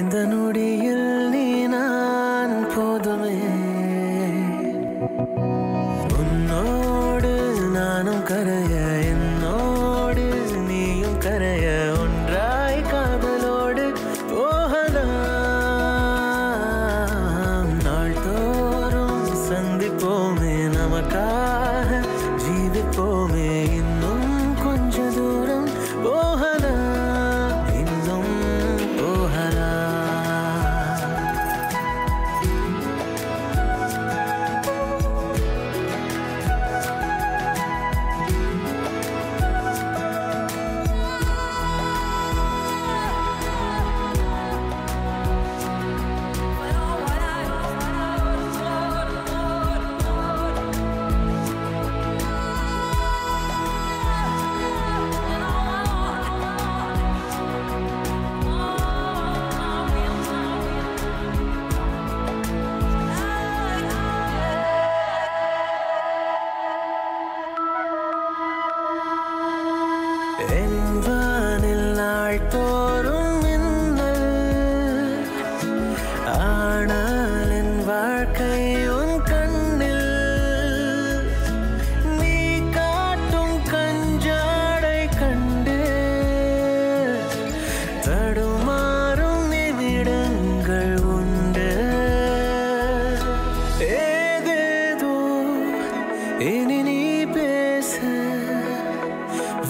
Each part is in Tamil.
இந்த நொடியில் நீ நான் போதுமே உன்னோடு நானும் கரைய என்னோடு நீயும் கரைய ஒன்றாய் காதலோடு போகலாம் நாள்தோறும் சந்திப்போமே நமக்காக ஜீவிப்போமே இன்னும் கொஞ்ச தூரம் போகலாம் இன்னும் போகலாம் என்பானில் நாள் தோறும் மின்னல் ஆனால் என் வாழ்க்கை உன் கண்ணில் நீ காட்டும் கஞ்சாடை கண்டு தடுமாறும் நிமிடங்கள் உண்டு ஏதேதோ இனி நீ பேச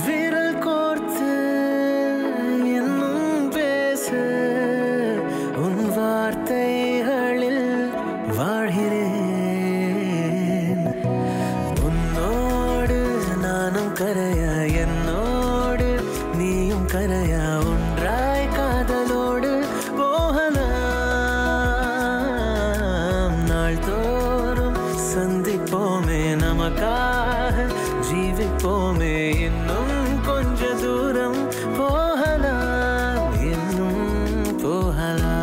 விரல் கோர்த்து இன்னும் பேச உன் வார்த்தைகளில் வாழ்கிறேன் உன்னோடு நானும் கரைய என்னோடு நீயும் கரைய ஒன்றாய் காதலோடு போகலாம் நாள்தோறும் சந்திப்போமே நமக்காக ஜீவிப்போமே இன்னும் கொஞ்ச தூரம் போகலாம் இன்னும் போகலாம்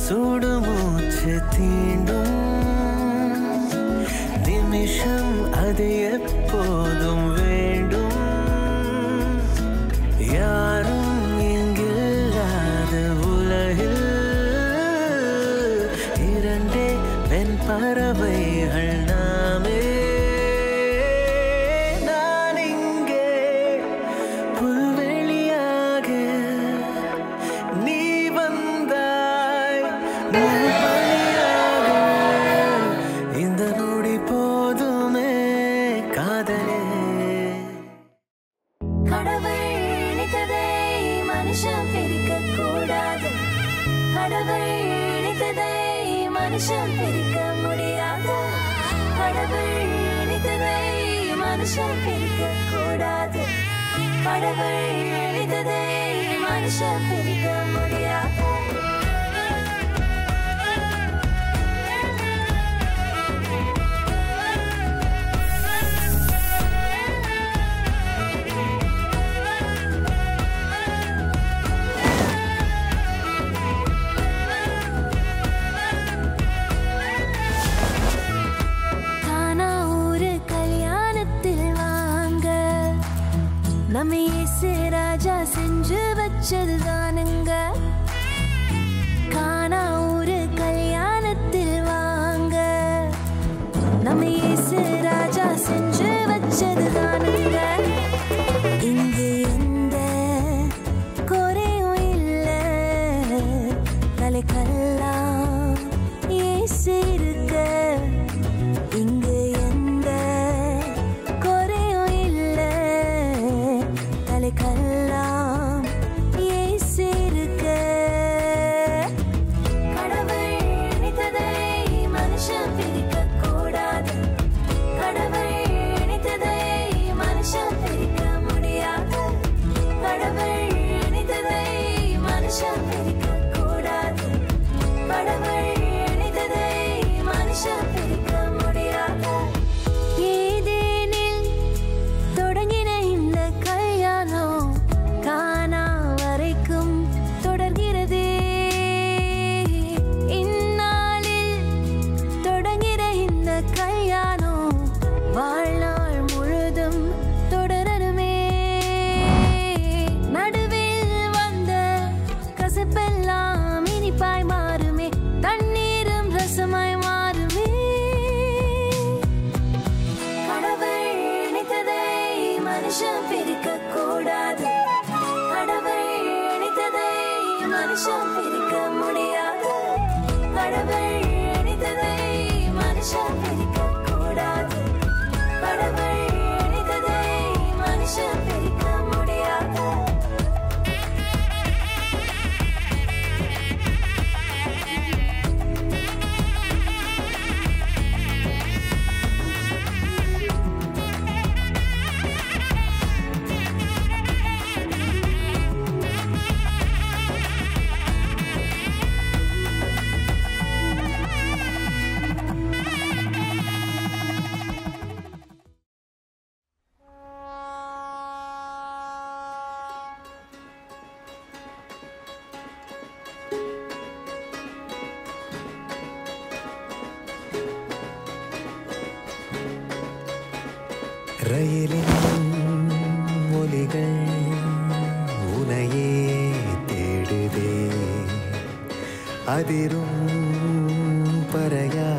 சுடு மூச்சு தீண்டும் நிமிஷம் அது எப்போதும் வேண்டும் யாரும் இங்கில்லாத உலகில் இரண்டே பெண் பறவைகள் நாமே நான் இங்கே புல்வெளியாக நீ இந்த நொடி போதுமே காதலே கடவுள் நினைத்ததை மனுஷன் பிரிக்க கூடாது கடவுள் நினைத்ததை மனுஷன் பிரிக்க முடியாது கடவுள் நினைத்ததை மனுஷன் பிரிக்க கூடாது கடவுள் நினைத்ததை மனுஷன் பிரிக்க முடியாது நம்ம இயேசு ராஜா செஞ்சு வச்சதுதானுங்க கானா ஊரு கல்யாணத்தில் வாங்க நம்ம இயேசு ராஜா செஞ்சு வச்சதுதானுங்க இங்கு எந்த குறையும் இல்ல தலைக்கெல்லாம் இயேசு இருக்க இங்கு எந்த குறையும் இல்ல தலைக்கெல்லாம் இயேசு இருக்க கடவுள் நினைத்ததை மனுஷன் பிரிக்க கூடாது கடவுள் நினைத்ததை மனுஷன் பிரிக்க முடியாது கடவுள் நினைத்ததை மனுஷன் பிரிக்க கூடாது கடவுள் நினைத்ததை மனுஷன் மனுஷன் பிரிக்க கூடாது கடவுள் இணைத்ததை மனுஷன் பிரிக்க முடியாது ரயிலின் ஒலிகள் உனையே தேடுதே அதிரும் பறையா